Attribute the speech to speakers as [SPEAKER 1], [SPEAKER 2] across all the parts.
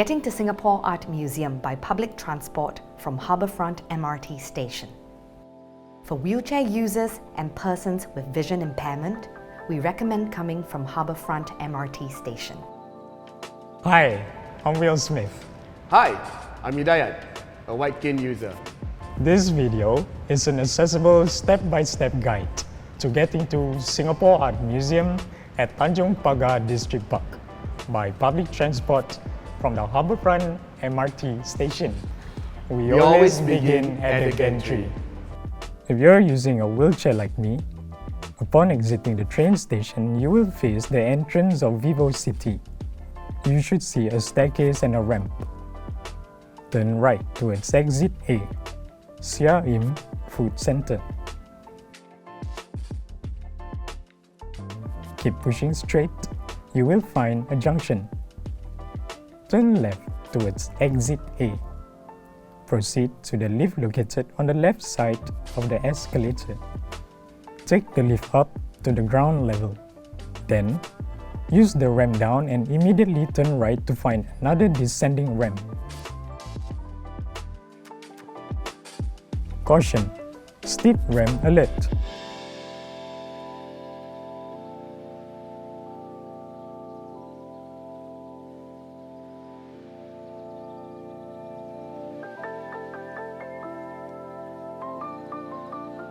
[SPEAKER 1] Getting to Singapore Art Museum by public transport from HarbourFront MRT station. For wheelchair users and persons with vision impairment, we recommend coming from HarbourFront MRT station.
[SPEAKER 2] Hi, I'm Will Smith.
[SPEAKER 3] Hi, I'm Hidayat, a white cane user.
[SPEAKER 2] This video is an accessible step-by-step guide to getting to Singapore Art Museum at Tanjong Pagar Distripark by public transport from the HarbourFront MRT station. We always begin at the gantry. If you're using a wheelchair like me, upon exiting the train station, you will face the entrance of Vivo City. You should see a staircase and a ramp. Turn right towards exit A, Siam Food Center. Keep pushing straight, you will find a junction. Turn left towards exit A. Proceed to the lift located on the left side of the escalator. Take the lift up to the ground level. Then, use the ramp down and immediately turn right to find another descending ramp. Caution! Steep ramp alert.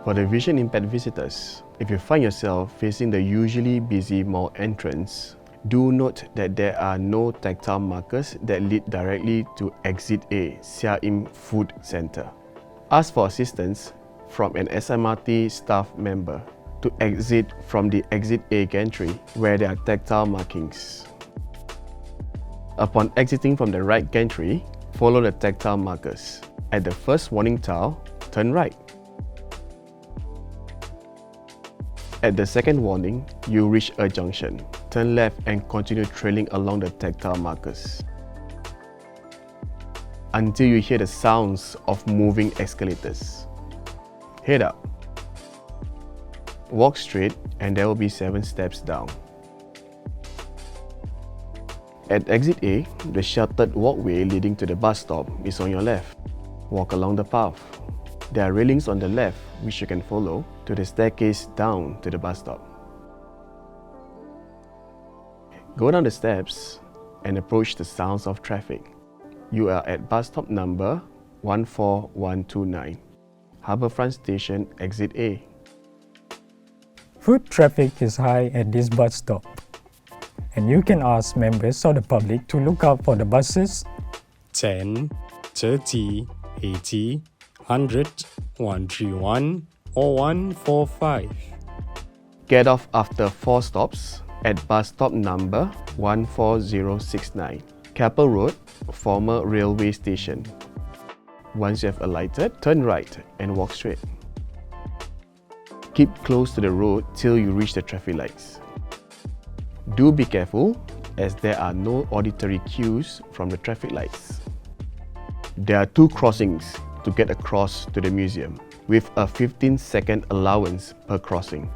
[SPEAKER 3] For the vision impaired visitors, if you find yourself facing the usually busy mall entrance, do note that there are no tactile markers that lead directly to exit A, Siam Food Center. Ask for assistance from an SMRT staff member to exit from the exit A gantry where there are tactile markings. Upon exiting from the right gantry, follow the tactile markers. At the first warning tile, turn right. At the second warning, you reach a junction. Turn left and continue trailing along the tactile markers until you hear the sounds of moving escalators. Head up. Walk straight and there will be 7 steps down. At exit A, the sheltered walkway leading to the bus stop is on your left. Walk along the path. There are railings on the left which you can follow to the staircase down to the bus stop. Go down the steps and approach the sounds of traffic. You are at bus stop number 14129, HarbourFront Station, exit A.
[SPEAKER 2] Foot traffic is high at this bus stop, and you can ask members of the public to look out for the buses 10, 30, 80, 100, 131 or 145.
[SPEAKER 3] Get off after 4 stops at bus stop number 14069, Keppel Road, former railway station. Once you have alighted, turn right and walk straight. Keep close to the road till you reach the traffic lights. Do be careful as there are no auditory cues from the traffic lights. There are 2 crossings to get across to the museum, with a 15-second allowance per crossing.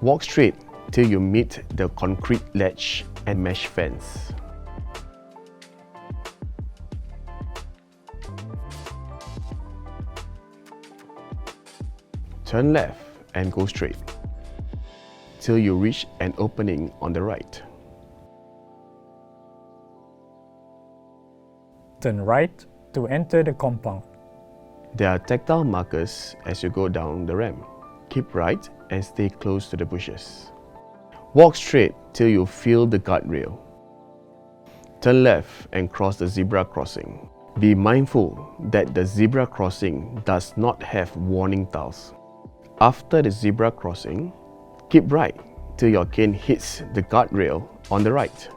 [SPEAKER 3] Walk straight till you meet the concrete ledge and mesh fence. Turn left and go straight till you reach an opening on the right.
[SPEAKER 2] Turn right to enter the compound.
[SPEAKER 3] There are tactile markers as you go down the ramp. Keep right and stay close to the bushes. Walk straight till you feel the guardrail. Turn left and cross the zebra crossing. Be mindful that the zebra crossing does not have warning tiles. After the zebra crossing, keep right till your cane hits the guardrail on the right.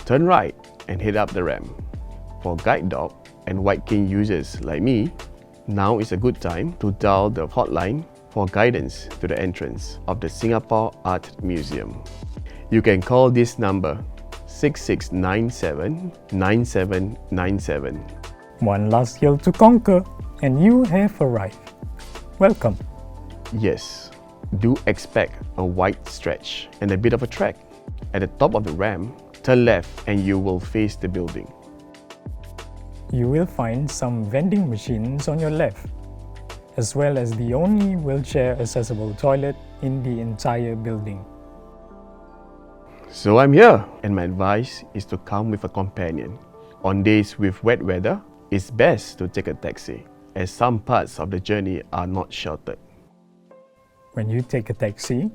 [SPEAKER 3] Turn right and head up the ramp. For guide dog and white cane users like me, now is a good time to dial the hotline for guidance to the entrance of the Singapore Art Museum. You can call this number 6697 9797.
[SPEAKER 2] One last hill to conquer and you have arrived. Welcome.
[SPEAKER 3] Yes, Do expect a wide stretch and a bit of a trek. At the top of the ramp, turn left and you will face the building.
[SPEAKER 2] You will find some vending machines on your left, as well as the only wheelchair-accessible toilet in the entire building.
[SPEAKER 3] So I'm here, and my advice is to come with a companion. On days with wet weather, it's best to take a taxi, as some parts of the journey are not sheltered.
[SPEAKER 2] When you take a taxi,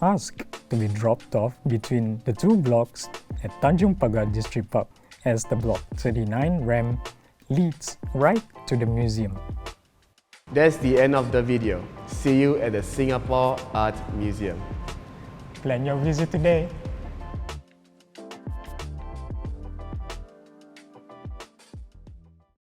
[SPEAKER 2] ask to be dropped off between the two blocks at Tanjong Pagar Distripark, as the Block 39 ramp leads right to the museum.
[SPEAKER 3] That's the end of the video. See you at the Singapore Art Museum.
[SPEAKER 2] Plan your visit today.